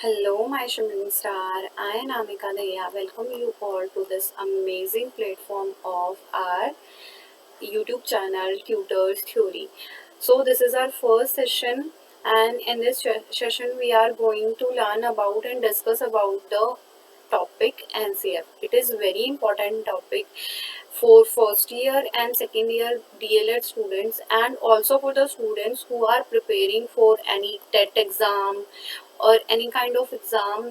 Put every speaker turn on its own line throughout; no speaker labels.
Hello, my shimmering star. I am Amika Daya. Welcome you all to this amazing platform of our YouTube channel, Tutors Theory. So, this is our first session, and in this session, we are going to learn about and discuss about the topic NCF. It is very important topic for first year and second year DLED students, and also for the students who are preparing for any TET exam और any kind of exam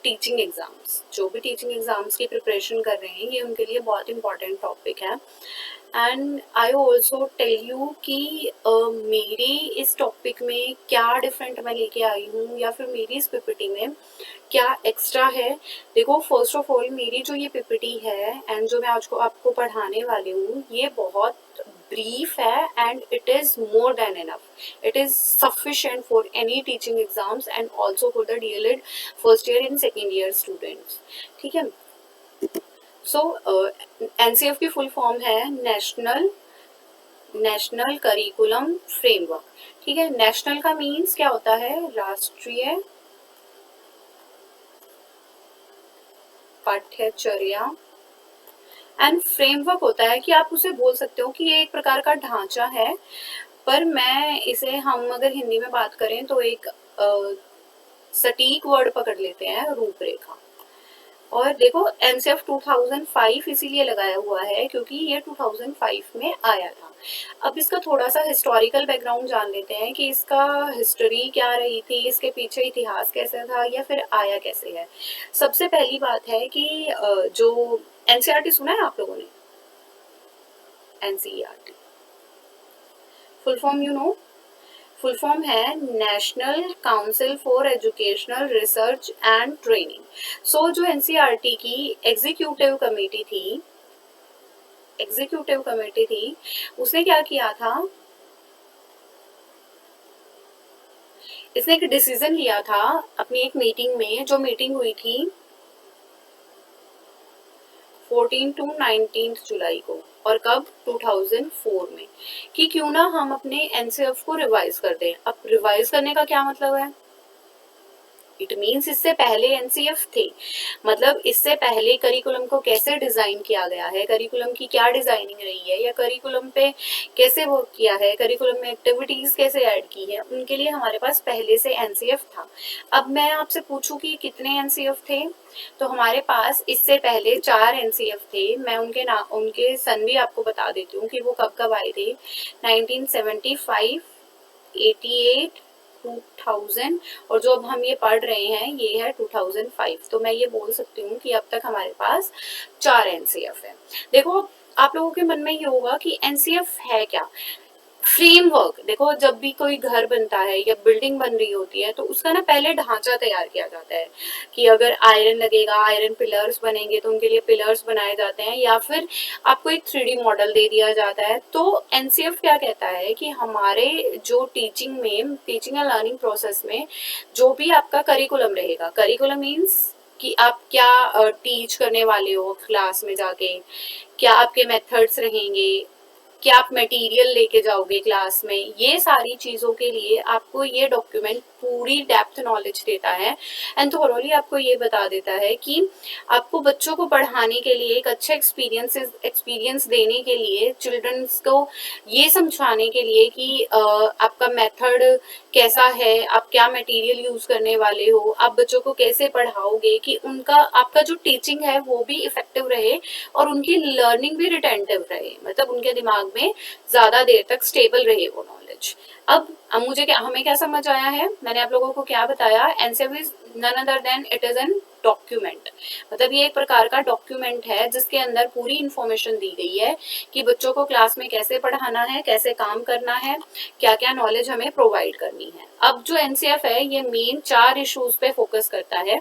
teaching exams जो भी teaching exams की preparation कर रहे हैं ये उनके लिए बहुत इंपॉर्टेंट टॉपिक है and I also tell you कि मेरी इस टॉपिक में क्या डिफरेंट मैं लेके आई हूँ या फिर मेरी इस पीपीटी में क्या एक्स्ट्रा है। देखो फर्स्ट ऑफ ऑल मेरी जो ये पीपीटी है एंड जो मैं आज को आपको पढ़ाने वाली हूँ ये बहुत brief है and it is more than enough. It is sufficient for any teaching exams and also for the DLED first year and second year students. ठीक है। So NCF की फुल फॉर्म है नेशनल करिकुलम फ्रेमवर्क। ठीक है, national का means क्या होता है, राष्ट्रीय पाठ्यचर्या एंड फ्रेमवर्क होता है कि आप उसे बोल सकते हो कि ये एक प्रकार का ढांचा है, पर मैं इसे हम अगर हिंदी में बात करें तो एक सटीक वर्ड पकड़ लेते हैं, रूपरेखा। और देखो एनसीएफ 2005 इसीलिए लगाया हुआ है क्योंकि ये 2005 में आया था। अब इसका थोड़ा सा हिस्टोरिकल बैकग्राउंड जान लेते हैं कि इसका हिस्ट्री क्या रही थी, इसके पीछे इतिहास कैसे था या फिर आया कैसे है। सबसे पहली बात है कि जो एनसीईआरटी सुना है आप लोगों ने, NCERT full form you know, full form है National Council for Educational Research and Training. So जो एनसीईआरटी की एग्जीक्यूटिव कमेटी थी उसने क्या किया था, इसने एक डिसीजन लिया था अपनी एक मीटिंग में, जो मीटिंग हुई थी 14 to 19 जुलाई को, और कब, 2004 में, कि क्यों ना हम अपने एनसीएफ को रिवाइज कर दें। अब रिवाइज करने का क्या मतलब है, इट मीन्स इससे पहले एनसीएफ थे, मतलब इससे पहले करिकुलम को कैसे डिजाइन किया गया है, करिकुलम की क्या डिजाइनिंग रही है या करिकुलम पे कैसे वर्क किया है, करिकुलम में एक्टिविटीज कैसे ऐड की है, उनके लिए हमारे पास पहले से एनसीएफ था। अब मैं आपसे पूछूं कि कितने एनसीएफ थे, तो हमारे पास इससे पहले 4 एनसीएफ थे। मैं उनके सन भी आपको बता देती हूँ कि वो कब कब आए थे, 1975, 88, 2000, और जो अब हम ये पढ़ रहे हैं ये है 2005। तो मैं ये बोल सकती हूँ कि अब तक हमारे पास 4 एनसीएफ है। देखो आप लोगों के मन में ये होगा कि एनसीएफ है क्या। फ्रेमवर्क, देखो जब भी कोई घर बनता है या बिल्डिंग बन रही होती है तो उसका ना पहले ढांचा तैयार किया जाता है कि अगर आयरन लगेगा, आयरन पिलर्स बनेंगे तो उनके लिए पिलर्स बनाए जाते हैं, या फिर आपको एक 3D मॉडल दे दिया जाता है। तो एनसीएफ क्या कहता है कि हमारे जो टीचिंग एंड लर्निंग प्रोसेस में जो भी आपका करिकुलम रहेगा, करिकुलम मीन्स कि आप क्या टीच करने वाले हो क्लास में जाके, क्या आपके मेथड्स रहेंगे, क्या आप मटेरियल लेके जाओगे क्लास में, ये सारी चीजों के लिए आपको ये डॉक्यूमेंट पूरी डेप्थ नॉलेज देता है एंड थोरोली आपको ये बता देता है कि आपको बच्चों को पढ़ाने के लिए एक अच्छा एक्सपीरियंस देने के लिए, चिल्ड्रंस को ये समझाने के लिए कि आपका मेथड कैसा है, आप क्या मटेरियल यूज करने वाले हो, आप बच्चों को कैसे पढ़ाओगे कि उनका आपका जो टीचिंग है वो भी इफेक्टिव रहे और उनकी लर्निंग भी रिटेंटिव रहे, मतलब उनके दिमाग में ज्यादा देर तक स्टेबल रहे वो नॉलेज। अब हमें क्या समझ आया है, मैंने आप लोगों को क्या बताया, NCF is none other than it is an document, मतलब ये एक प्रकार का डॉक्यूमेंट है जिसके अंदर पूरी इंफॉर्मेशन दी गई है कि बच्चों को क्लास में कैसे पढ़ाना है, कैसे काम करना है, क्या क्या नॉलेज हमें प्रोवाइड करनी है। अब जो एनसीएफ है ये मेन 4 इश्यूज पे फोकस करता है।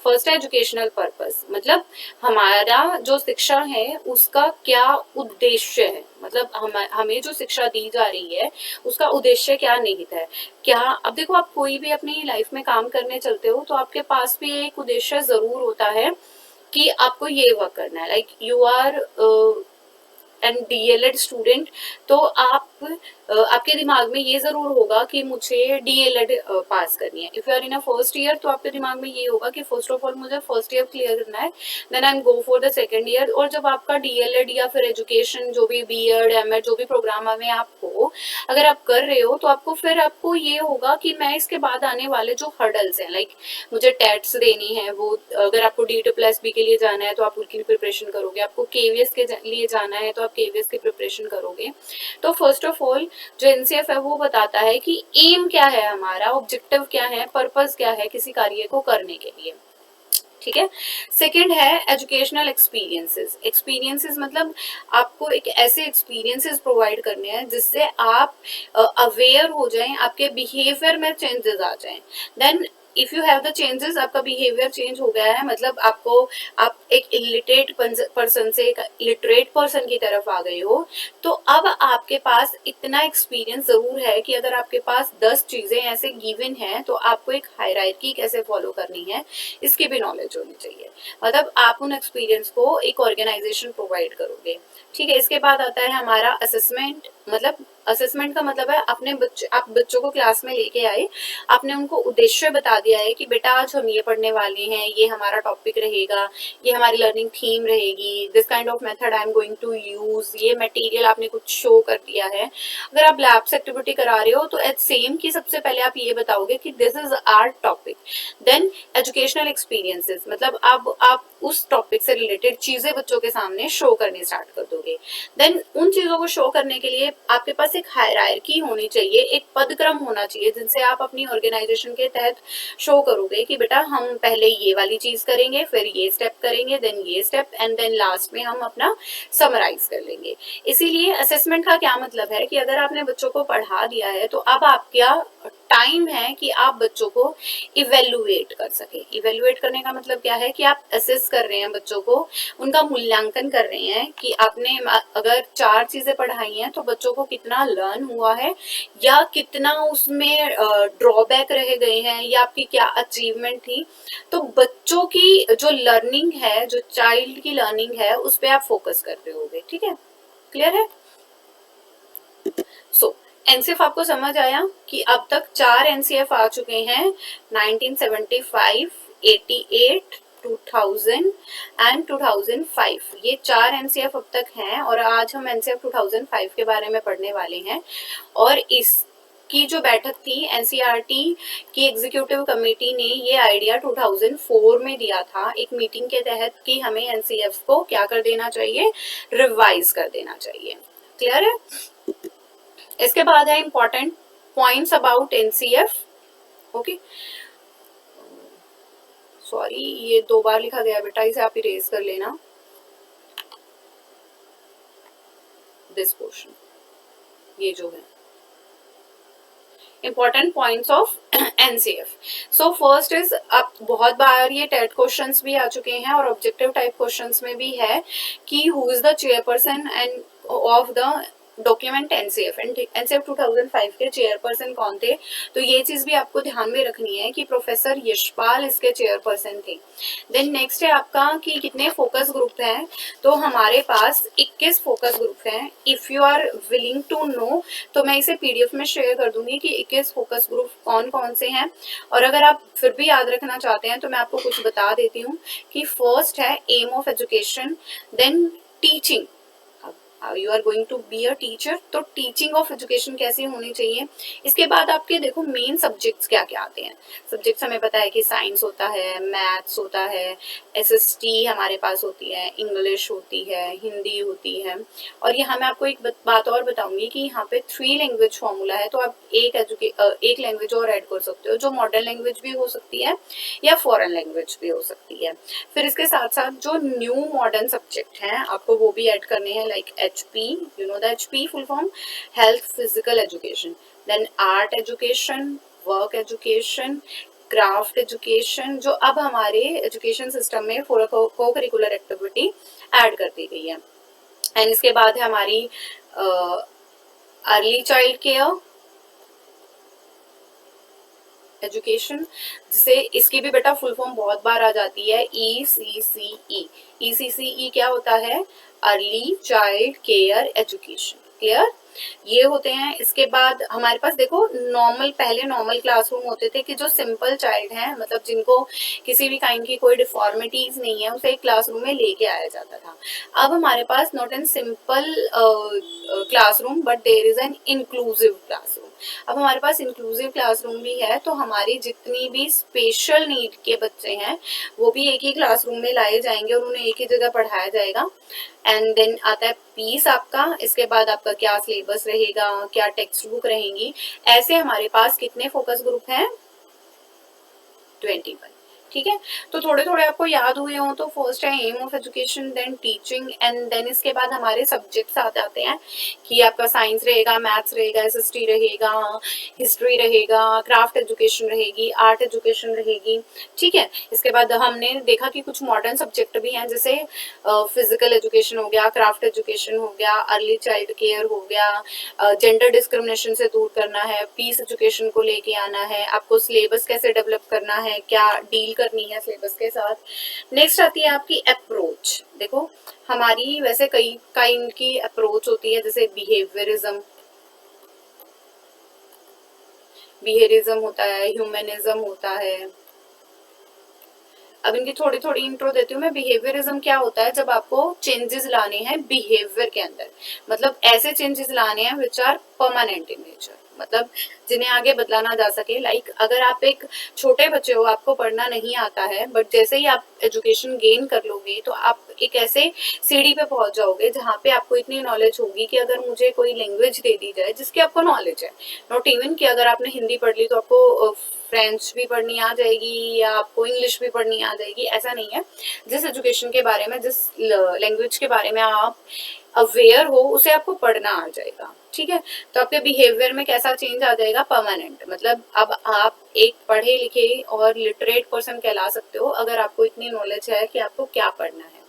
फर्स्ट है एजुकेशनल पर्पस, मतलब हमारा जो शिक्षा है उसका क्या उद्देश्य है, मतलब हमें जो शिक्षा दी जा रही है उसका उद्देश्य क्या निहित है। क्या, अब देखो आप कोई भी अपनी लाइफ में काम करने चलते हो तो आपके पास भी एक उद्देश्य जरूर होता है कि आपको ये वर्क करना है, like you are and DElEd student, तो आपके दिमाग में ये जरूर होगा कि मुझे डीएलएड पास करनी है। If you are in a first year तो आपके दिमाग में ये होगा कि फर्स्ट ऑफ ऑल मुझे फर्स्ट ईयर क्लियर करना है, then I am go for the second year. और जब आपका डीएलएड या फिर एजुकेशन जो भी बीएड एमएड जो भी प्रोग्राम में आप हो, अगर आप कर रहे हो तो आपको ये होगा कि मैं इसके बाद आने वाले जो हर्डल्स हैं, लाइक मुझे टेट्स देनी है, वो अगर आपको D2+B के लिए जाना है तो आप उनकी प्रिपरेशन करोगे, आपको केवीएस के लिए जाना है तो आप केवीएस की प्रिपरेशन करोगे। तो फर्स्ट ऑफ ऑल जो एनसीएफ है वो बताता है कि एम क्या है हमारा, ऑब्जेक्टिव क्या है, पर्पस क्या है किसी कार्य को करने के लिए। ठीक है। सेकंड है एजुकेशनल एक्सपीरियंसेस। एक्सपीरियंसेस मतलब आपको एक ऐसे एक्सपीरियंसेस प्रोवाइड करने हैं जिससे आप अवेयर हो जाएं, आपके बिहेवियर में चेंजेस आ जाएं। Then if you have the changes, आपका बिहेवियर चेंज हो गया है, मतलब आप एक इलिटरेट पर्सन से एक लिटरेट पर्सन की तरफ आ गए हो, तो अब आपके पास इतना एक्सपीरियंस जरूर है कि अगर आपके पास 10 चीजें ऐसे गिवन हैं तो आपको एक हायरार्की कैसे फॉलो करनी है इसकी भी नॉलेज होनी चाहिए। मतलब आप उन एक्सपीरियंस को एक ऑर्गेनाइजेशन प्रोवाइड करोगे। ठीक है। इसके बाद आता है हमारा असेसमेंट। मतलब असेसमेंट का मतलब है आप बच्चों को क्लास में लेके आए, आपने उनको उद्देश्य बता दिया है कि बेटा आज हम ये पढ़ने वाले हैं, ये हमारा टॉपिक रहेगा, ये हमारी लर्निंग थीम रहेगी, this kind of method I am going to use, ये मटेरियल आपने कुछ शो कर दिया है। अगर आप लैब्स एक्टिविटी करा रहे हो तो एट सेम की सबसे पहले आप ये बताओगे कि this is our topic. Then educational experiences, मतलब आप उस टॉपिक से रिलेटेड चीजें बच्चों के सामने शो करने स्टार्ट कर दोगे। देन उन चीजों को शो करने के लिए आपके पास एक हायरार्की होनी चाहिए, एक पदक्रम होना चाहिए जिनसे आप अपनी ऑर्गेनाइजेशन के तहत शो करोगे कि बेटा हम पहले ये वाली चीज करेंगे, फिर ये स्टेप करेंगे, देन ये स्टेप, एंड देन लास्ट में हम अपना समराइज कर लेंगे। इसीलिए असेसमेंट का क्या मतलब है कि अगर आपने बच्चों को पढ़ा दिया है तो अब आपका टाइम है कि आप बच्चों को इवेल्युएट कर सके। इवेल्युएट करने का मतलब क्या है कि आप असेस कर रहे हैं बच्चों को, उनका मूल्यांकन कर रहे हैं कि आपने अगर 4 चीजें पढ़ाई हैं तो बच्चों को कितना लर्न हुआ है, या कितना उसमें ड्रॉबैक रह गए हैं, या आपकी क्या अचीवमेंट थी। तो बच्चों की जो लर्निंग है, जो चाइल्ड की लर्निंग है, उस पर आप फोकस कर रहे होगे। ठीक है, क्लियर है। सो एनसीएफ आपको समझ आया कि अब तक 4 एनसीएफ आ चुके हैं, 1975, 88, 2000 एंड 2005। ये 4 एनसीएफ अब तक हैं और आज हम एनसीएफ 2005 के बारे में पढ़ने वाले हैं। और इसकी जो बैठक थी एनसीईआरटी की एग्जीक्यूटिव कमेटी ने ये आइडिया 2004 में दिया था एक मीटिंग के तहत कि हमें एनसीएफ को क्या कर देना चाहिए, रिवाइज कर देना चाहिए। क्लियर है। इसके बाद है important points about NCF. Okay, sorry ये 2 बार लिखा गया बेटा, इसे आप इरेज कर लेना। दिस पोर्शन, ये जो है important points of NCF. So first is, अब बहुत बार ये टेट क्वेश्चंस भी आ चुके हैं और ऑब्जेक्टिव टाइप क्वेश्चंस में भी है कि who is the chairperson end of the document NCF, and NCF 2005 के चेयरपर्सन कौन थे। तो ये चीज भी आपको ध्यान में रखनी है कि प्रोफेसर यशपाल इसके चेयरपर्सन थे। देन नेक्स्ट है आपका कि कितने फोकस ग्रुप हैं। तो हमारे पास 21 फोकस ग्रुप हैं। If you are willing to know तो मैं इसे पीडीएफ में शेयर कर दूंगी कि 21 फोकस ग्रुप कौन कौन से हैं। और अगर आप फिर भी याद रखना चाहते हैं तो मैं आपको कुछ बता देती हूँ कि फर्स्ट है aim of education, then teaching, you are going to be a teacher, तो टीचिंग ऑफ एजुकेशन कैसी होनी चाहिए। इसके बाद आपके देखो मेन सब्जेक्ट्स क्या क्या आते हैं। सब्जेक्ट्स हमें पता है कि साइंस होता है, मैथ्स होता है, एसएसटी हमारे पास होती है, इंग्लिश होती है, हिंदी होती है। और यहाँ मैं आपको एक बात और बताऊंगी कि यहाँ पे 3 लैंग्वेज फॉर्मूला है, तो आप एक लैंग्वेज और ऐड कर सकते हो, जो मॉडर्न लैंग्वेज भी हो सकती है या फॉरेन लैंग्वेज भी हो सकती है। फिर इसके साथ साथ जो न्यू मॉडर्न सब्जेक्ट हैं आपको वो भी ऐड करने हैं, like HP, you know the HP full form, health physical education, then art education, work education, craft education, जो अब हमारे एजुकेशन सिस्टम में फॉर को करिकुलर एक्टिविटी ऐड कर दी गई है। एंड इसके बाद है हमारी अर्ली चाइल्ड केयर, एजुकेशन, जिसे इसकी भी बेटा फुल फॉर्म बहुत बार आ जाती है, ECCE। ECCE क्या होता है? Early child care education. Clear? ये होते हैं। इसके बाद हमारे पास देखो नॉर्मल, पहले नॉर्मल क्लासरूम होते थे कि जो सिंपल चाइल्ड हैं, मतलब जिनको किसी भी काइंड की कोई डिफॉर्मिटीज नहीं है, उसे एक क्लासरूम में लेके आया जाता था। अब हमारे पास not an simple classroom but there is an inclusive classroom. अब हमारे पास इंक्लूसिव क्लासरूम भी है, तो हमारी जितनी भी स्पेशल नीड के बच्चे हैं वो भी एक ही क्लासरूम में लाए जाएंगे और उन्हें एक ही जगह पढ़ाया जाएगा। एंड देन आता है पीस आपका। इसके बाद आपका क्या सिलेबस रहेगा, क्या टेक्स्ट बुक रहेंगी। ऐसे हमारे पास कितने फोकस ग्रुप हैं? 21। ठीक है, तो थोड़े थोड़े आपको याद हुए हो तो फर्स्ट है aim of education, then teaching, and then इसके बाद हमारे सब्जेक्ट्स आ जाते हैं कि आपका साइंस रहेगा, मैथ्स रहेगा, SST रहेगा, हिस्ट्री रहेगा, क्राफ्ट एजुकेशन रहेगी, आर्ट एजुकेशन रहेगी। ठीक है, इसके बाद हमने देखा कि कुछ मॉडर्न सब्जेक्ट भी हैं, जैसे फिजिकल एजुकेशन हो गया, क्राफ्ट एजुकेशन हो गया, अर्ली चाइल्ड केयर हो गया, जेंडर डिस्क्रिमिनेशन से दूर करना है, पीस एजुकेशन को लेके आना है, आपको सिलेबस कैसे डेवलप करना है, क्या डील करनी है सिलेबस के साथ। नेक्स्ट आती है आपकी अप्रोच। देखो हमारी वैसे कई काइंड की अप्रोच होती है, जैसे बिहेवियरिज्म होता है, ह्यूमनिज्म होता है। अब इनकी थोड़ी थोड़ी इंट्रो देती हूँ मैं। बिहेवियरिज्म क्या होता है? जब आपको चेंजेस लाने हैं बिहेवियर के अंदर, मतलब ऐसे चेंजेस लाने हैं which are permanent in nature, मतलब जिन्हें आगे बदला ना जा सके। लाइक अगर आप एक छोटे बच्चे हो, आपको पढ़ना नहीं आता है, बट जैसे ही आप एजुकेशन गेन कर लोगे तो आप एक ऐसे सीढ़ी पे पहुंच जाओगे जहाँ पे आपको इतनी नॉलेज होगी कि अगर मुझे कोई लैंग्वेज दे दी जाए जिसकी आपको नॉलेज है, नॉट इवन कि अगर आपने हिंदी पढ़ ली तो आपको फ्रेंच भी पढ़नी आ जाएगी या आपको इंग्लिश भी पढ़नी आ जाएगी, ऐसा नहीं है। जिस एजुकेशन के बारे में, जिस लैंग्वेज के बारे में आप अवेयर हो, उसे आपको पढ़ना आ जाएगा। ठीक है, तो आपके बिहेवियर में कैसा चेंज आ जाएगा? परमानेंट। मतलब अब आप एक पढ़े लिखे और लिटरेट पर्सन कहला सकते हो अगर आपको इतनी नॉलेज है कि आपको क्या पढ़ना है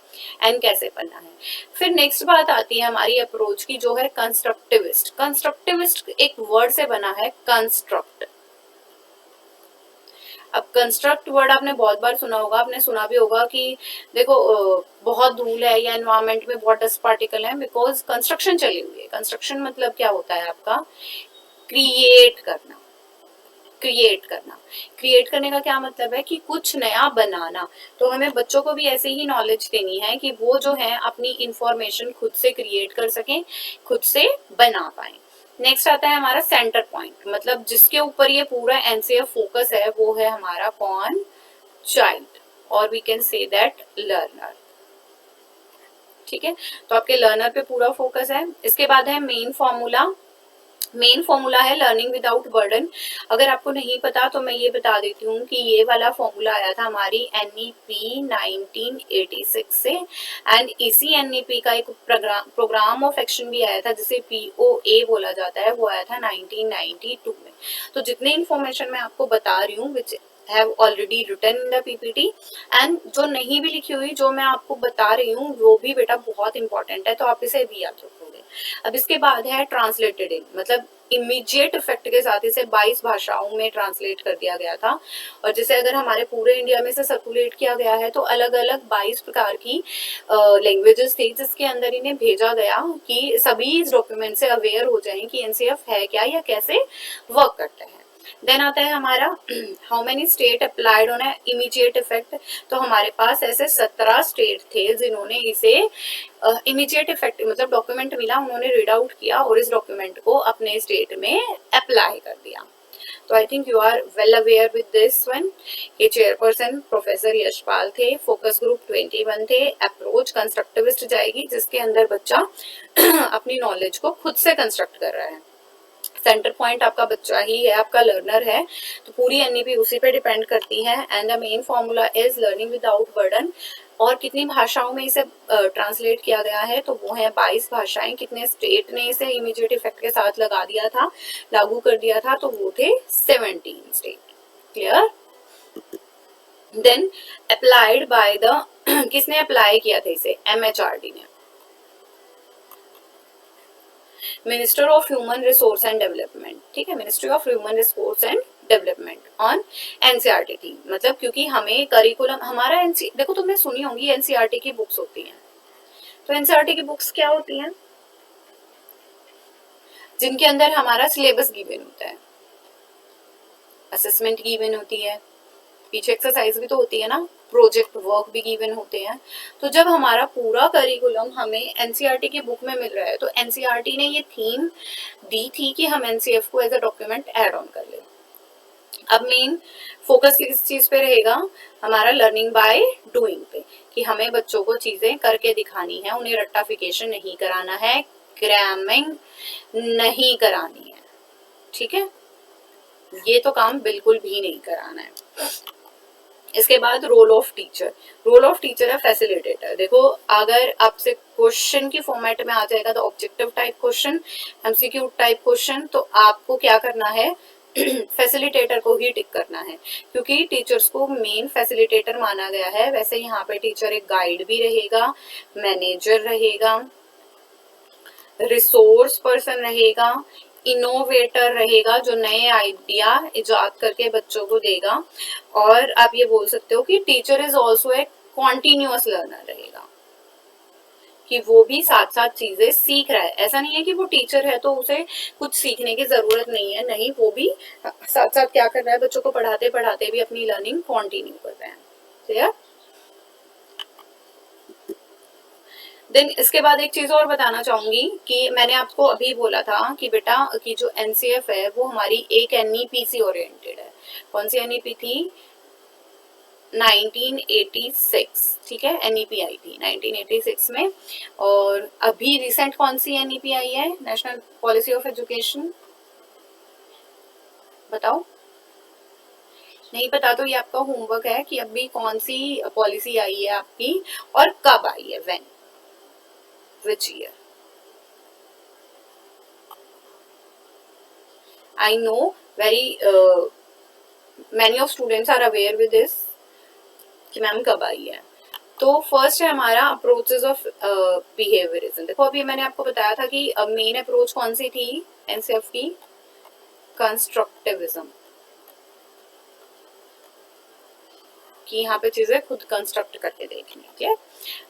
एंड कैसे पढ़ना है। फिर नेक्स्ट बात आती है हमारी अप्रोच की, जो है कंस्ट्रक्टिविस्ट। कंस्ट्रक्टिविस्ट एक वर्ड से बना है, कंस्ट्रक्ट। अब कंस्ट्रक्ट वर्ड आपने बहुत बार सुना होगा, आपने सुना भी होगा कि देखो बहुत धूल है या एनवायरमेंट में बहुत डस्ट पार्टिकल है, बिकॉज कंस्ट्रक्शन चली हुई है। कंस्ट्रक्शन मतलब क्या होता है आपका? क्रिएट करना। क्रिएट करना, क्रिएट करने का क्या मतलब है? कि कुछ नया बनाना। तो हमें बच्चों को भी ऐसे ही नॉलेज देनी है कि वो जो है अपनी इंफॉर्मेशन खुद से क्रिएट कर सकें, खुद से बना पाए। नेक्स्ट आता है हमारा सेंटर पॉइंट, मतलब जिसके ऊपर ये पूरा एनसीएफ फोकस है, वो है हमारा कौन? चाइल्ड, और we can say that learner. ठीक है, तो आपके लर्नर पे पूरा फोकस है। इसके बाद है मेन फॉर्मूला। मेन फॉर्मूला है लर्निंग विदाउट बर्डन। अगर आपको नहीं पता तो मैं ये बता देती हूँ कि ये वाला फॉर्मूला आया था हमारी NEP 1986 से, एंड इसी NEP का एक प्रोग्राम ऑफ एक्शन भी आया था जिसे POA बोला जाता है, वो आया था 1992 में। तो जितने इन्फॉर्मेशन मैं आपको बता रही हूँ which have already written in the PPT, and जो नहीं भी लिखी हुई, जो मैं आपको बता रही हूँ वो भी बेटा बहुत इंपॉर्टेंट है, तो आप इसे भी याद रखोगे। अब इसके बाद है ट्रांसलेटेड इन, मतलब इमीडिएट इफेक्ट के साथ इसे 22 भाषाओं में ट्रांसलेट कर दिया गया था। और जैसे अगर हमारे पूरे इंडिया में से सर्कुलेट किया गया है तो अलग अलग 22 प्रकार की लैंग्वेजेस थी जिसके अंदर इन्हें भेजा गया कि सभी इस डॉक्यूमेंट से अवेयर हो जाएं कि एनसीएफ है क्या या कैसे वर्क करता है। देन आता है हमारा how many state applied on immediate effect. तो हमारे पास ऐसे 17 स्टेट थे जिन्होंने इसे इमीडिएट इफेक्ट, मतलब डॉक्यूमेंट मिला, उन्होंने रीड आउट किया और इस डॉक्यूमेंट को अपने स्टेट में अप्लाई कर दिया। तो I think you are well aware with this one. ये चेयरपर्सन प्रोफेसर यशपाल थे, फोकस ग्रुप 21 थे, अप्रोच कंस्ट्रक्टिविस्ट जाएगी जिसके अंदर बच्चा अपनी नॉलेज को खुद से कंस्ट्रक्ट कर रहा है। सेंटर पॉइंट आपका बच्चा ही है, आपका लर्नर है, तो पूरी एनईपी उसी पे डिपेंड करती है। And the main formula is learning without burden. और कितनी भाषाओं में इसे ट्रांसलेट किया गया है? तो वो है 22 भाषाएं। कितने स्टेट ने इसे इमीडिएट इफेक्ट के साथ लगा दिया था, लागू कर दिया था? तो वो थे 17 state. Clear? Then applied by the किसने अप्लाई किया था इसे? MHRD ने, minister of human resource and development. ठीक है, ministry of human resource and development on NCERT थी, मतलब क्योंकि हमें करिकुलम हमारा देखो तुमने सुनी होंगी एनसीईआरटी की बुक्स होती हैं, तो एनसीईआरटी की बुक्स क्या होती हैं, जिनके अंदर हमारा सिलेबस गिवन होता है, असेसमेंट गिवन होती है, पीछे एक्सरसाइज भी तो होती है ना, प्रोजेक्ट वर्क भी गिवन होते हैं। तो जब हमारा पूरा करिकुलम हमें एनसीईआरटी की बुक में मिल रहा है, तो एनसीईआरटी ने ये थीम दी थी कि हम एनसीएफ को as a document add on कर लें। अब मेन फोकस किस चीज पे रहेगा, हमारा लर्निंग बाय डूइंग पे, कि हमें बच्चों को चीजें करके दिखानी है, उन्हें रट्टाफिकेशन नहीं कराना है, क्रैमिंग नहीं करानी है, ठीक है, ये तो काम बिल्कुल भी नहीं कराना है। इसके बाद role of teacher, role of teacher है फैसिलिटेटर। देखो अगर आपसे क्वेश्चन की फॉर्मेट में आ जाएगा तो objective type question, MCQ type question, तो आपको क्या करना है, फैसिलिटेटर को ही टिक करना है, क्योंकि टीचर्स को मेन फैसिलिटेटर माना गया है। वैसे यहाँ पे टीचर एक गाइड भी रहेगा, मैनेजर रहेगा, रिसोर्स पर्सन रहेगा, इनोवेटर रहेगा जो नए आइडिया इजाद करके बच्चों को देगा, और आप ये बोल सकते हो कि टीचर इज ऑल्सो एक कॉन्टिन्यूअस लर्नर रहेगा, कि वो भी साथ साथ चीजें सीख रहा है। ऐसा नहीं है कि वो टीचर है तो उसे कुछ सीखने की जरूरत नहीं है, नहीं, वो भी साथ साथ क्या कर रहा है, बच्चों को पढ़ाते पढ़ाते भी अपनी लर्निंग कंटिन्यू कर रहा है। क्लियर? देन इसके बाद एक चीज और बताना चाहूंगी कि मैंने आपको अभी बोला था कि बेटा कि जो एनसीएफ है वो हमारी एक एनईपी से ओरिएंटेड है। कौन सी एनईपी थी? 1986, ठीक है, एनईपी आई थी 1986 में। और अभी रिसेंट कौन सी एनईपी आई है, नेशनल पॉलिसी ऑफ एजुकेशन, बताओ। नहीं पता तो ये आपका होमवर्क है कि अभी कौन सी पॉलिसी आई है आपकी और कब आई है, when, which year? I know very many of students are aware with this कि मैम कब आई है। तो फर्स्ट है हमारा अप्रोचेस ऑफ बिहेवियरिज्म। देखो अभी मैंने आपको बताया था कि मेन अप्रोच कौन सी थी एनसीएफ की, कंस्ट्रक्टिविज्म, कि यहाँ पे चीजें खुद कंस्ट्रक्ट करके देखनी है।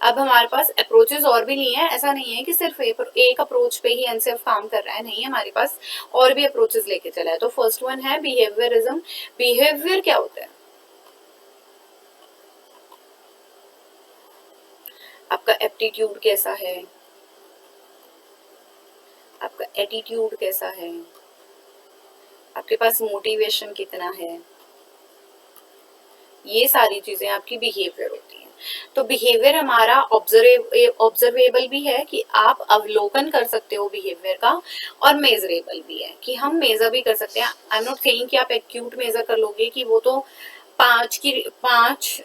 अब हमारे पास अप्रोचेस और भी नहीं है, ऐसा नहीं है कि सिर्फ एक अप्रोच पे ही एनसीएफ काम कर रहा है, नहीं, हमारे पास और भी अप्रोचेस लेके चला है। तो फर्स्ट वन है बिहेवियरिज्म। बिहेवियर क्या होता है? आपका एप्टीट्यूड कैसा है, आपका एटीट्यूड कैसा है, आपके पास मोटिवेशन कितना है, ये सारी चीजें आपकी बिहेवियर होती हैं। तो बिहेवियर हमारा ऑब्जर्वेबल भी है कि आप अवलोकन कर सकते हो बिहेवियर का, और मेजरेबल भी है कि हम मेजर भी कर सकते हैं। आई एम नॉट सेइंग कि आप एक्यूट मेजर कर लोगे कि वो तो 5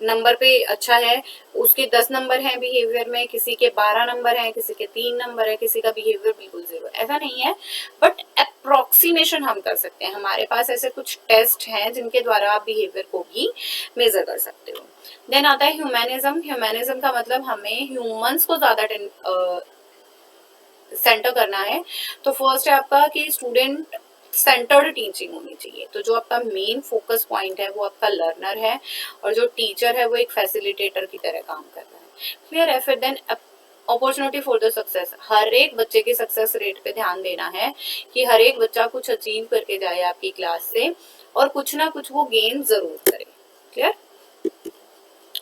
नंबर पे अच्छा है, उसके 10 नंबर हैं बिहेवियर में, किसी के 12 नंबर हैं, किसी के 3 नंबर है, किसी का बिहेवियर बिल्कुल 0, ऐसा नहीं है। बट अप्रोक्सीमेशन हम कर सकते हैं, हमारे पास ऐसे कुछ टेस्ट हैं जिनके द्वारा आप बिहेवियर को भी मेजर कर सकते हो। देन आता है ह्यूमैनिज्म। ह्यूमैनिज्म का मतलब हमें ह्यूमंस को ज्यादा सेंटर करना है। तो फर्स्ट है आपका कि स्टूडेंट सेंटर्ड टीचिंग होनी चाहिए। तो जो आपका मेन फोकस पॉइंट है वो आपका लर्नर है, और जो टीचर है वो एक फैसिलिटेटर की तरह काम कर रहा है। क्लियर है? फिर then opportunity for the success, हर एक बच्चे की सक्सेस रेट पे ध्यान देना है कि हर एक बच्चा कुछ अचीव करके जाए आपकी क्लास से, और कुछ ना कुछ वो गेन जरूर करे। क्लियर?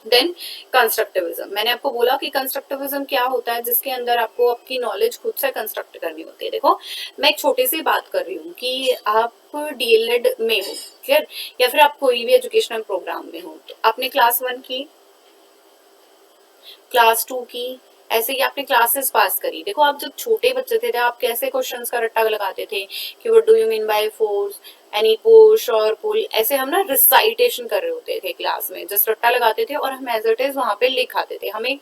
देन कंस्ट्रक्टिविज्म, मैंने आपको बोला कि कंस्ट्रक्टिविज्म क्या होता है, जिसके अंदर आपको आपकी नॉलेज खुद से कंस्ट्रक्ट करनी होती है। देखो मैं एक छोटी सी बात कर रही हूँ कि आप डीएलएड में हो, क्लियर, या फिर आप कोई भी एजुकेशनल प्रोग्राम में हो, तो आपने क्लास 1 की, क्लास 2 की, ऐसे ही आपने क्लासेस पास करी। देखो आप जब छोटे बच्चे थे आप कैसे क्वेश्चंस का रट्टा लगाते थे कि what do you mean by force, any push और पुल, ऐसे हम ना रिसाइटेशन कर रहे होते थे क्लास में, जस्ट रट्टा लगाते थे और हम एज इट इज वहां पे लिख आते थे। हमें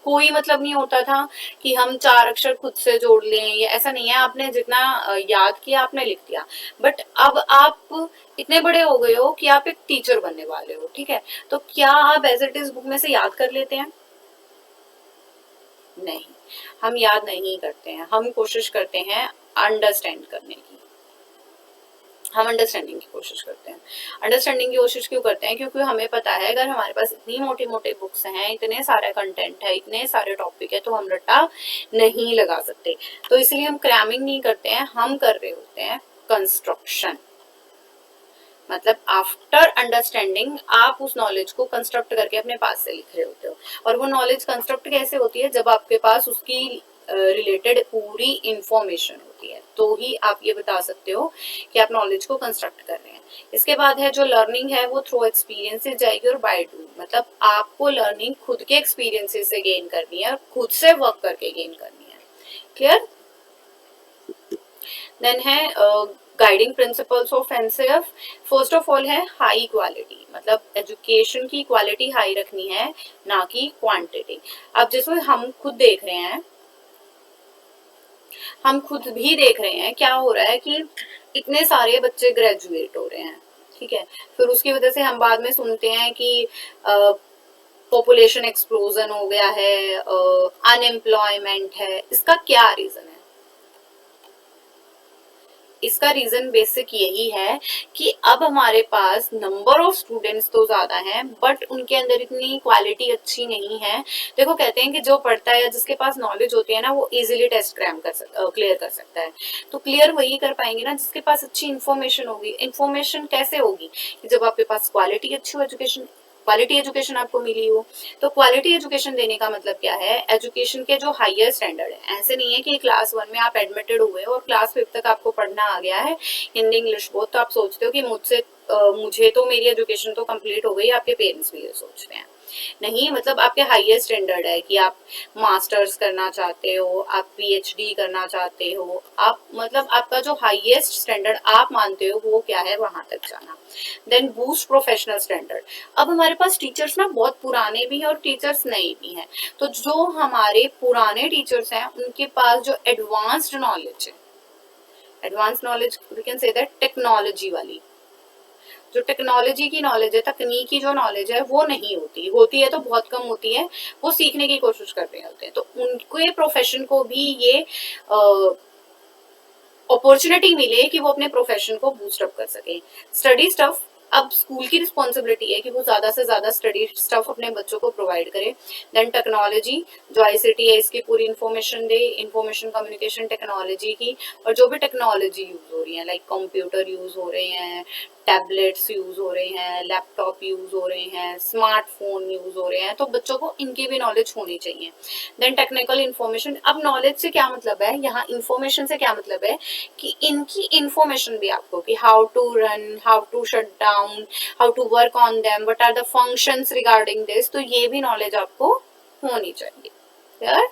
कोई मतलब नहीं होता था कि हम 4 अक्षर खुद से जोड़ लें, या ऐसा नहीं है, आपने जितना याद किया आपने लिख दिया। बट अब आप इतने बड़े हो गए हो कि आप एक टीचर बनने वाले हो, ठीक है, तो क्या आप एज इट इज बुक में से याद कर लेते हैं? नहीं, हम याद नहीं करते हैं, हम कोशिश करते हैं अंडरस्टैंड करने की। हम अंडरस्टैंडिंग की कोशिश करते हैं। अंडरस्टैंडिंग की कोशिश क्यों करते हैं? क्योंकि हमें पता है अगर हमारे पास इतनी मोटी मोटी बुक्स हैं, इतने सारे कंटेंट है, इतने सारे टॉपिक है, तो हम रट्टा नहीं लगा सकते। तो इसलिए हम क्रैमिंग नहीं करते हैं, हम कर रहे होते हैं कंस्ट्रक्शन। मतलब आफ्टर अंडरस्टैंडिंग आप उस नॉलेज को कंस्ट्रक्ट करके अपने पास से लिख रहे होते हो। और वो नॉलेज कंस्ट्रक्ट कैसे होती है? जब आपके पास उसकी रिलेटेड पूरी इंफॉर्मेशन होती है, तो ही आप ये बता सकते हो कि आप नॉलेज को कंस्ट्रक्ट कर रहे हैं। इसके बाद है जो लर्निंग है वो थ्रू एक्सपीरियंसेस जाएगी और बाय डूइंग, मतलब आपको लर्निंग खुद के एक्सपीरियंसेस से गेन करनी है और खुद से वर्क करके गेन करनी है। क्लियर? देन है guiding principles of NCF. First of all है हाई क्वालिटी, मतलब एजुकेशन की क्वालिटी हाई रखनी है, ना कि क्वांटिटी। अब जैसे हम खुद देख रहे हैं, हम खुद भी देख रहे हैं क्या हो रहा है कि इतने सारे बच्चे ग्रेजुएट हो रहे हैं, ठीक है, फिर उसकी वजह से हम बाद में सुनते हैं कि पॉपुलेशन एक्सप्लोजन हो गया है, अनएम्प्लॉयमेंट है। इसका क्या रीजन है? इसका रीजन बेसिक यही है कि अब हमारे पास नंबर ऑफ स्टूडेंट्स तो ज्यादा हैं, बट उनके अंदर इतनी क्वालिटी अच्छी नहीं है। देखो कहते हैं कि जो पढ़ता है या जिसके पास नॉलेज होती है ना, वो इजीली टेस्ट क्लियर कर सकता है। तो क्लियर वही कर पाएंगे ना जिसके पास अच्छी इन्फॉर्मेशन होगी। इन्फॉर्मेशन कैसे होगी? जब आपके पास क्वालिटी अच्छी हो, एजुकेशन क्वालिटी एजुकेशन आपको मिली हो। तो क्वालिटी एजुकेशन देने का मतलब क्या है? एजुकेशन के जो हाईएस्ट स्टैंडर्ड है, ऐसे नहीं है कि क्लास 1 में आप एडमिटेड हुए और क्लास 5 तक आपको पढ़ना आ गया है हिंदी इंग्लिश बोथ, तो आप सोचते हो कि मुझे तो मेरी एजुकेशन तो कंप्लीट हो गई। आपके पेरेंट्स भी ये सोच रहे हैं। नहीं, मतलब आपके हाईएस्ट स्टैंडर्ड है कि आप मास्टर्स करना चाहते हो, आप पीएचडी करना चाहते हो, आप मतलब आपका जो हाईएस्ट स्टैंडर्ड आप मानते हो वो क्या है, वहां तक जाना। Then boost professional standard. अब हमारे पास टीचर्स ना बहुत पुराने भी हैं और टीचर्स नए भी हैं। तो जो हमारे पुराने टीचर्स हैं उनके पास जो एडवांस्ड नॉलेज है, advance knowledge we can say that technology वाली, जो टेक्नोलॉजी की नॉलेज है, तकनीकी जो नॉलेज है वो नहीं होती, होती है तो बहुत कम होती है। वो सीखने की कोशिश कर रहे होते हैं, तो उनके प्रोफेशन को भी ये अपॉर्चुनिटी मिले कि वो अपने प्रोफेशन को बूस्ट अप कर सके। स्टडी स्टफ, अब स्कूल की रिस्पॉन्सिबिलिटी है कि वो ज्यादा से ज्यादा स्टडी स्टफ अपने बच्चों को प्रोवाइड करे। देन टेक्नोलॉजी, जो आईसीटी है इसकी पूरी इंफॉर्मेशन दे, इंफॉर्मेशन कम्युनिकेशन टेक्नोलॉजी की। और जो भी टेक्नोलॉजी यूज हो रही है, लाइक कंप्यूटर यूज हो रहे हैं, टैबलेट्स यूज हो रहे हैं, लैपटॉप यूज हो रहे हैं, स्मार्टफोन यूज हो रहे हैं, तो बच्चों को इनकी भी नॉलेज होनी चाहिए। देन टेक्निकल इन्फॉर्मेशन, अब नॉलेज से क्या मतलब है, यहाँ इन्फॉर्मेशन से क्या मतलब है कि इनकी इंफॉर्मेशन भी आपको, कि how to run, how to shut down, how to work on them, what are the functions regarding this, तो ये भी नॉलेज आपको होनी चाहिए। क्लियर?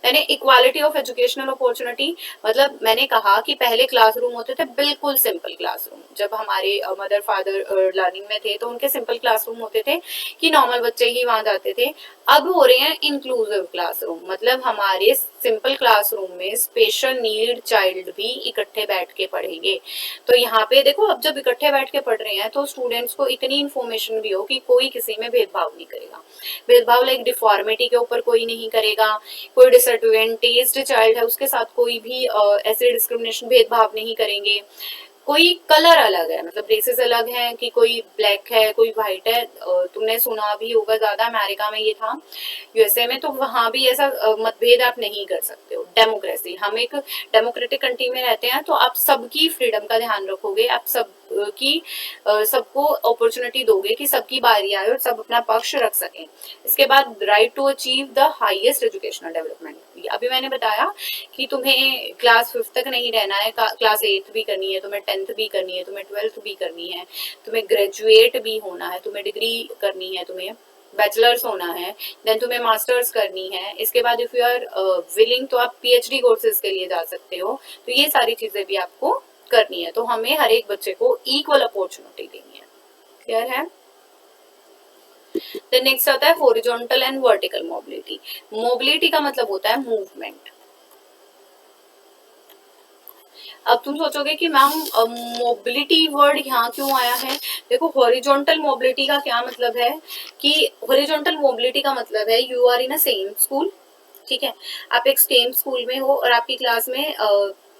यानी इक्वालिटी ऑफ एजुकेशनल अपॉर्चुनिटी, मतलब मैंने कहा कि पहले क्लासरूम होते थे बिल्कुल सिंपल क्लासरूम, जब हमारे मदर फादर लर्निंग में थे तो उनके सिंपल क्लासरूम होते थे कि नॉर्मल बच्चे ही वहां जाते थे। अब हो रहे हैं इंक्लूसिव क्लासरूम, मतलब हमारे सिंपल क्लासरूम में स्पेशल नीड चाइल्ड भी इकट्ठे बैठ के पढ़ेंगे। तो यहाँ पे देखो, अब जब इकट्ठे बैठ के पढ़ रहे हैं तो स्टूडेंट्स को इतनी इन्फॉर्मेशन भी हो कि कोई किसी में भेदभाव नहीं करेगा। भेदभाव लाइक डिफॉर्मिटी के ऊपर कोई नहीं करेगा, कोई डिसएडवांटेज्ड चाइल्ड है उसके साथ कोई भी ऐसे डिस्क्रिमिनेशन भेदभाव नहीं करेंगे। कोई कलर अलग है, मतलब रेसेस अलग हैं, कि कोई ब्लैक है कोई व्हाइट है, तुमने सुना भी होगा ज्यादा अमेरिका में ये था, यूएसए में, तो वहां भी ऐसा मतभेद आप नहीं कर सकते हो। डेमोक्रेसी, हम एक डेमोक्रेटिक कंट्री में रहते हैं, तो आप सबकी फ्रीडम का ध्यान रखोगे, आप सब की सबको अपॉर्चुनिटी दोगे कि सबकी बारी आए और सब अपना पक्ष रख सकें। इसके बाद right to achieve the highest educational development, अभी मैंने बताया कि तुम्हें क्लास 5 तक नहीं रहना है, क्लास 8 भी करनी है, तुम्हें 10th भी करनी है, तुम्हें 12th भी करनी है, तुम्हें ग्रेजुएट भी होना है, तुम्हें डिग्री करनी है, तुम्हें बैचलर्स होना है, देन तुम्हें मास्टर्स करनी है। इसके बाद इफ यू आर विलिंग तो आप पीएचडी कोर्सेज के लिए जा सकते हो। तो ये सारी चीजें भी आपको करनी है। तो हमें हर एक बच्चे को इक्वल अपॉर्चुनिटी देनी है। क्लियर है? देन नेक्स्ट आता है horizontal and vertical mobility. Mobility का मतलब होता है मूवमेंट। अब तुम सोचोगे कि मैम मोबिलिटी वर्ड यहाँ क्यों आया है? देखो, हॉरिजॉन्टल मोबिलिटी का क्या मतलब है कि हॉरिजॉन्टल मोबिलिटी का मतलब है you are in a same school, ठीक है, आप एक सेम स्कूल में हो और आपकी क्लास में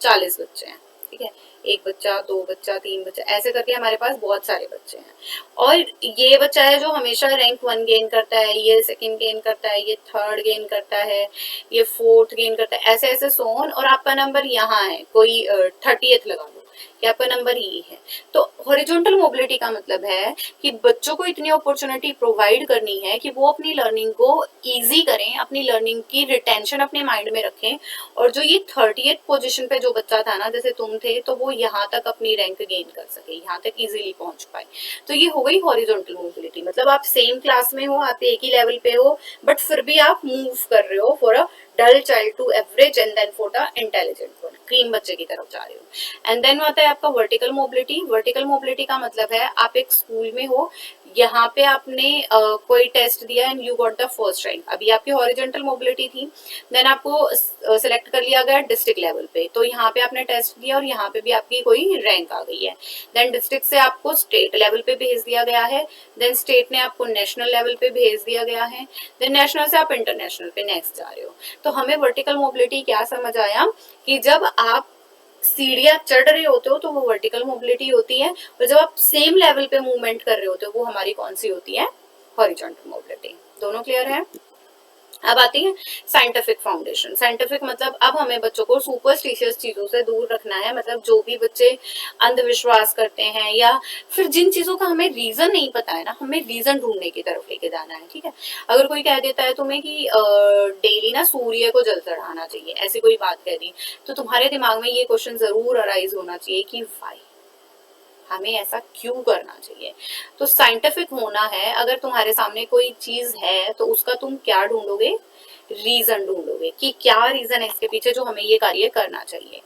40 बच्चे हैं, ठीक है, एक बच्चा, दो बच्चा, तीन बच्चा, ऐसे करके हमारे पास बहुत सारे बच्चे हैं। और ये बच्चा है जो हमेशा रैंक 1 गेन करता है, ये सेकंड गेन करता है, ये थर्ड गेन करता है, ये फोर्थ गेन करता है, ऐसे ऐसे सोन, और आपका नंबर यहाँ है, कोई 30th लगा लो कि आपका नंबर ये है। तो हॉरिजॉन्टल मोबिलिटी का मतलब है कि बच्चों को इतनी अपॉर्चुनिटी प्रोवाइड करनी है कि वो अपनी लर्निंग को इजी करें, अपनी लर्निंग की रिटेंशन अपने माइंड में रखें, और जो ये 30th पोजीशन पे जो बच्चा था ना, जैसे तुम थे, तो वो यहाँ तक अपनी रैंक गेन कर सके, यहाँ तक इजीली पहुंच पाए। तो ये हो गई हॉरिजॉन्टल मोबिलिटी, मतलब आप सेम क्लास में हो, आप एक ही लेवल पे हो, बट फिर भी आप मूव कर रहे हो for a dull child to average and then for the intelligent one, clean बच्चे की तरफ जा रहे हो। एंड देन आता है आपका वर्टिकल मोबिलिटी। वर्टिकल मोबिलिटी का मतलब है आप एक स्कूल में हो, यहाँ पे आपने कोई टेस्ट दिया and you got the first rank, अभी आपकी हॉरिजॉन्टल मोबिलिटी थी। देन आपको सिलेक्ट कर लिया गया डिस्ट्रिक्ट लेवल पे, तो यहाँ पे आपने टेस्ट दिया और यहाँ पे भी आपकी कोई रैंक आ गई है। देन डिस्ट्रिक्ट से आपको स्टेट लेवल पे भेज दिया गया है, देन स्टेट ने आपको नेशनल लेवल पे भेज दिया गया है, देन नेशनल से आप इंटरनेशनल पे नेक्स्ट जा रहे हो। तो हमें वर्टिकल मोबिलिटी क्या समझ आया कि जब आप सीढ़ियां चढ़ रहे होते हो तो वो वर्टिकल मोबिलिटी होती है, और जब आप सेम लेवल पे मूवमेंट कर रहे होते हो वो हमारी कौन सी होती है, हॉरिजॉन्टल मोबिलिटी। दोनों क्लियर है? अब आती है साइंटिफिक फाउंडेशन। साइंटिफिक मतलब अब हमें बच्चों को सुपरस्टिशियस चीजों से दूर रखना है, मतलब जो भी बच्चे अंधविश्वास करते हैं या फिर जिन चीजों का हमें रीजन नहीं पता है ना, हमें रीजन ढूंढने की तरफ लेके जाना है। ठीक है, अगर कोई कह देता है तुम्हें कि डेली ना सूर्य को जल चढ़ाना चाहिए, ऐसी कोई बात कह दी, तो तुम्हारे दिमाग में ये क्वेश्चन जरूर अराइज होना चाहिए कि वाई, हमें ऐसा क्यों करना चाहिए। तो साइंटिफिक होना है, अगर तुम्हारे सामने कोई चीज है तो उसका तुम क्या ढूंढोगे, रीजन ढूंढोगे कि क्या रीजन है इसके पीछे जो हमें ये कार्य करना चाहिए।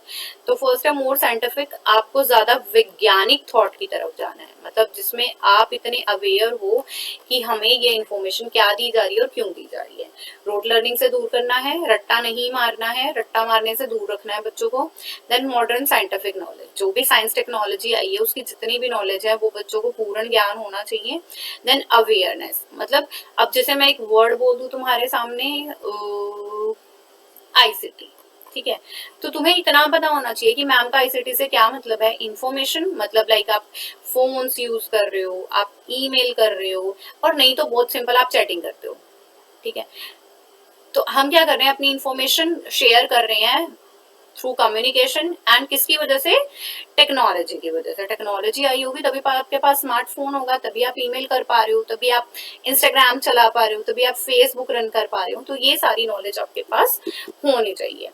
तो फर्स्ट है मोर साइंटिफिक, आपको ज्यादा वैज्ञानिक थॉट की तरफ जाना है, मतलब जिसमें आप इतने अवेयर हो कि हमें ये इन्फॉर्मेशन क्या दी जा रही है और क्यों दी जा रही है। रोट लर्निंग से दूर करना है, रट्टा नहीं मारना है, रट्टा मारने से दूर रखना है बच्चों को। देन मॉडर्न साइंटिफिक नॉलेज, जो भी साइंस टेक्नोलॉजी आई है उसकी जितनी भी नॉलेज है वो बच्चों को पूर्ण ज्ञान होना चाहिए। देन अवेयरनेस, मतलब अब जैसे मैं एक वर्ड बोल दूं तुम्हारे सामने, आईसीटी, ठीक है, तो तुम्हें इतना पता होना चाहिए कि मैम का आईसीटी से क्या मतलब है। इंफॉर्मेशन मतलब लाइक आप फोन्स यूज कर रहे हो, आप ईमेल कर रहे हो, और नहीं तो बहुत सिंपल आप चैटिंग करते हो। ठीक है, तो हम क्या कर रहे हैं, अपनी इंफॉर्मेशन शेयर कर रहे हैं थ्रू कम्युनिकेशन, एंड किसकी वजह से, टेक्नोलॉजी की वजह से। टेक्नोलॉजी आई होगी तभी आपके पास स्मार्टफोन होगा, तभी आप ईमेल कर पा रहे हो, तभी आप इंस्टाग्राम चला पा रहे हो, तभी आप फेसबुक रन कर पा रहे हो। तो ये सारी नॉलेज आपके पास होनी चाहिए।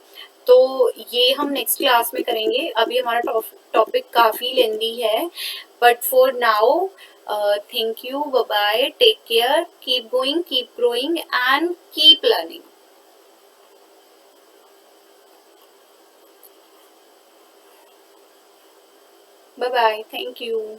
तो ये हम नेक्स्ट क्लास में करेंगे, अभी हमारा टॉपिक काफी लेंदी है, but for now thank you, bye bye, take care, keep going, keep growing and keep learning. Bye bye. Thank you.